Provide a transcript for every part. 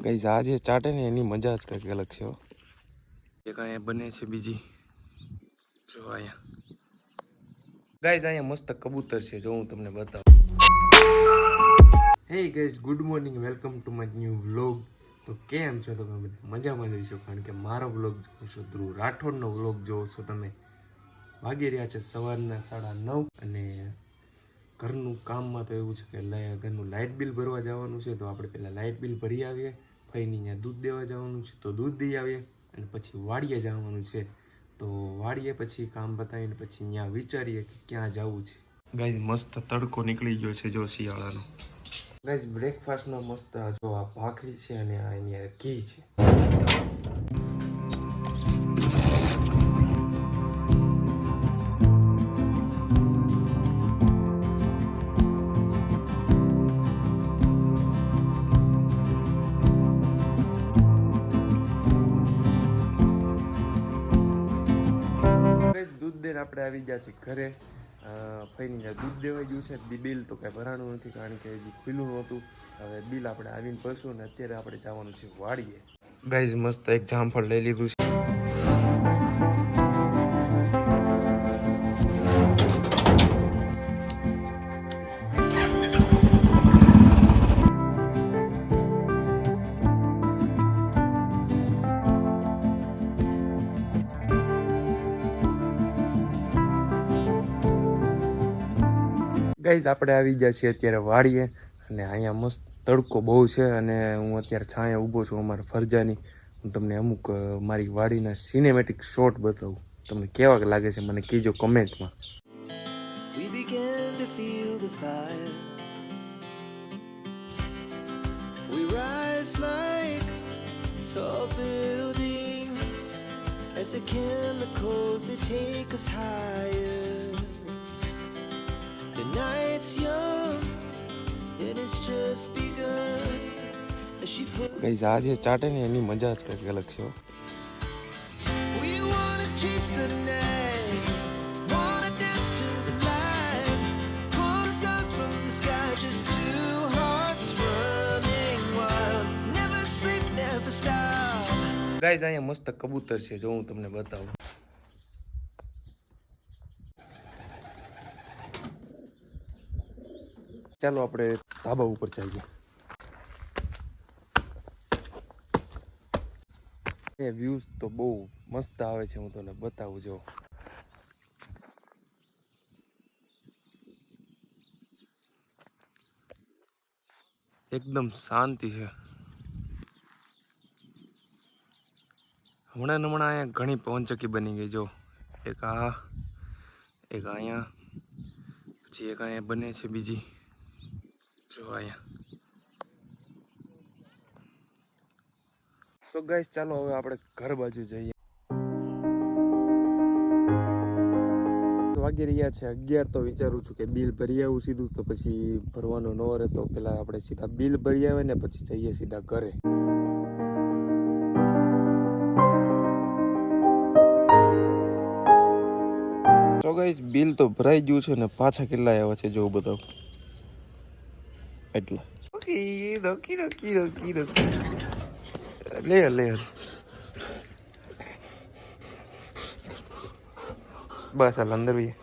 Guys આ જે ચાટે ને એની મજા જ કંઈક અલગ છે. એક અહીંયા બને છે બીજી, જો અહીંયા ગાઈસ અહીંયા મસ્ત કબૂતર છે, જો હું તમને બતાવું. હે guys, good morning, welcome to my new vlog. તો કેમ છો તમે બધા? મજામાં જઈશો, કારણ કે મારો વ્લોગ જોવો છો ધ્રુવ રાઠોડનો વ્લોગ જોવો છો તમે. વાગી રહ્યા છે સવારના 9:30 અને ઘરનું કામમાં તો એવું છે કે ઘરનું લાઇટ બિલ ભરવા જવાનું છે, તો આપણે પહેલાં લાઇટ બિલ ભરી આવીએ. ફઈની ત્યાં દૂધ દેવા જવાનું છે, તો દૂધ દઈ આવીએ અને પછી વાડીએ જવાનું છે. તો વાડીએ પછી કામ બતાવીને પછી ત્યાં વિચારીએ કે ક્યાં જવું છે. ગાઈઝ મસ્ત તડકો નીકળી ગયો છે, જો શિયાળાનો. ગાઈઝ બ્રેકફાસ્ટમાં મસ્ત જો આ ભાખરી છે અને આ એની ઘી છે. આપણે આવી ગયા છીએ ઘરે. ફઈની દૂધ દેવાઈ ગયું છે. બિલ તો કાંઈ ભરાણું નથી, કારણ કે હજી ખુલ્લું નહોતું. હવે બિલ આપણે આવીને ભરશું ને અત્યારે આપણે જવાનું છે વાડીએ. ગાઈઝ મસ્ત એક જામફળ લઈ લીધું છે. ગાઈઝ આપણે આવી ગયા છીએ અત્યારે વાડીએ અને અહીંયા મસ્ત તડકો બહુ છે અને હું અત્યારે છાંયે ઊભો છું અમારા ફરજાની. હું તમને અમુક મારી વાડીના સિનેમેટિક શોટ બતાવું. તમને કેવા લાગે છે મને કહેજો કમેન્ટમાં. The night's young, it has just begun. Guys, આજે ચાટે ને એની મજા જ કંઈક અલગ છે. We wanna chase the night, wanna dance to the light, pull stars from the sky, just two hearts running wild, never sleep, never stop. Guys, અહીંયા મસ્ત કબૂતર છે, જો હું તમને બતાવું. ચાલો આપણે ધાબા ઉપર જઈએ. એ વ્યૂઝ તો બહુ મસ્ત આવે છે, હું તમને બતાવું. જો એકદમ શાંતિ છે. હમણાં અહીંયા ઘણી પવનચક્કી બની ગઈ. જો એક આ, એક અહીંયા, પછી એક અહીંયા બને છે બીજી, જો અહીંયા. સો ગાઈસ ચાલો હવે આપણે ઘર બાજુ જઈએ. વાગી રહ્યા છે 11. તો વિચારું છું કે બિલ ભરી આવું સીધું, તો પછી ભરવાનું ન રહે તો પેલા આપણે સીધા બિલ ભરી આવે ને પછી જઈએ સીધા ઘરે. તો ગાઈસ બિલ તો ભરાઈ ગયું છે ને પાછા કેટલા આવ્યા છે જો બતાવું. એટલા રોકી લે બસ હાલ અંદર બી.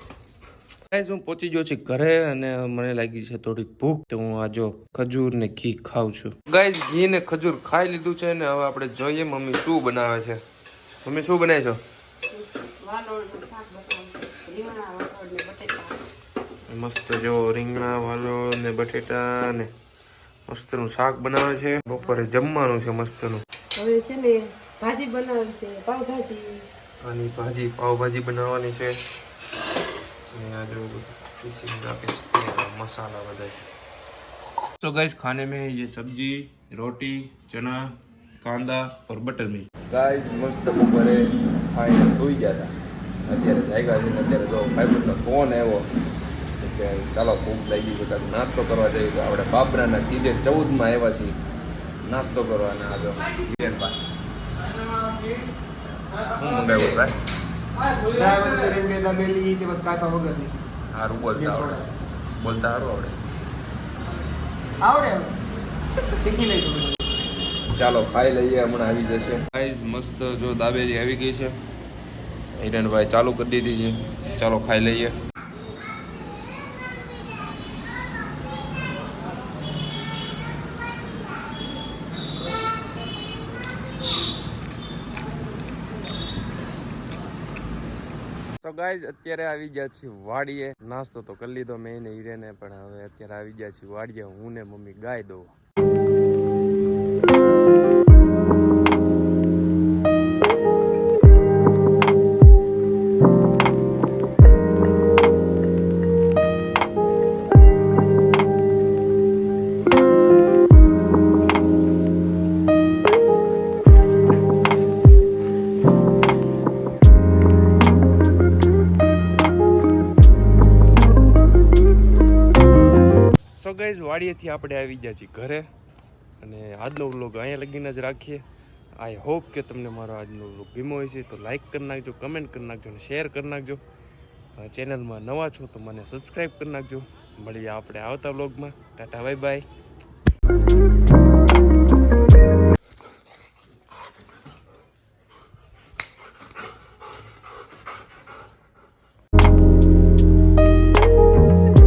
હું પહોંચી ગયો છું ઘરે અને મને લાગી છે થોડીક ભૂખ, તો હું આ જો ખજૂર ને ઘી ખાઉં છું. ગાઈસ ઘી ને ખજૂર ખાઈ લીધું છે ને હવે આપણે જોઈએ મમ્મી શું બનાવે છે. મમ્મી શું બનાવે છો? મસ્ત જો રીંગણા વાલોળ ને બટેટા ને મસ્તનું શાક બનાવે છે. બપોરે જમવાનું છે મસ્તનું. હવે છે ને ભાજી બનાવવી છે, પાવભાજી. આની ભાજી પાવભાજી બનાવવાની છે. અને આ જો पीसी के मसाला बदल. तो गाइस खाने में ये सब्जी, रोटी, चना, कांदा और बटर मिल्क. गाइस मस्त बपरे खाઈને સૂઈ ગયા હતા. અત્યારે જાગ્યા છે. અત્યારે જો ભાઈબંધનો ફોન આવ્યો કે ચાલો ભૂખ લાગી ગઈ તો નાસ્તો કરવા જઈએ. તો આપણે બાબરાના ચીજે 14માં આવ્યા છીએ નાસ્તો કરવાના. આ જો હિરેનભાઈ શું મંગાવ્યું ભાઈ? મંચુરિયન બે દાબેલી તે બસ કાપા વગરની. સારું બોલતા આવડે. બોલતા સારું આવડે. આવડે શીખી લઈ. ચાલો ખાઈ લઈએ, હમણાં આવી જશે. ગાઈઝ મસ્ત જો દાબેલી આવી ગઈ છે, હિરેનભાઈ ચાલુ કરી દીધી છે. ચાલો ખાઈ લઈએ. તો ગાઈઝ અત્યારે આવી ગયા છીએ વાડીએ. નાસ્તો તો કરી લીધો મેં ને હિરેને, પણ હવે અત્યારે આવી ગયા છીએ વાડીએ. હું ને મમ્મી ગાય દોવા. સો ગાઈઝ વાડીએથી આપણે આવી ગયા છીએ ઘરે, અને આજનો વ્લોગ અહીંયા લગીને જ રાખીએ. આઈ હોપ કે તમને મારો આજનો વ્લોગ ગમ્યો હોય છે તો લાઈક કરી નાખજો, કમેન્ટ કરી નાખજો અને શેર કરી નાખજો. ચેનલમાં નવા છો તો મને સબસ્ક્રાઈબ કરી નાખજો. મળીએ આપણે આવતા વ્લોગમાં. Tata bye bye.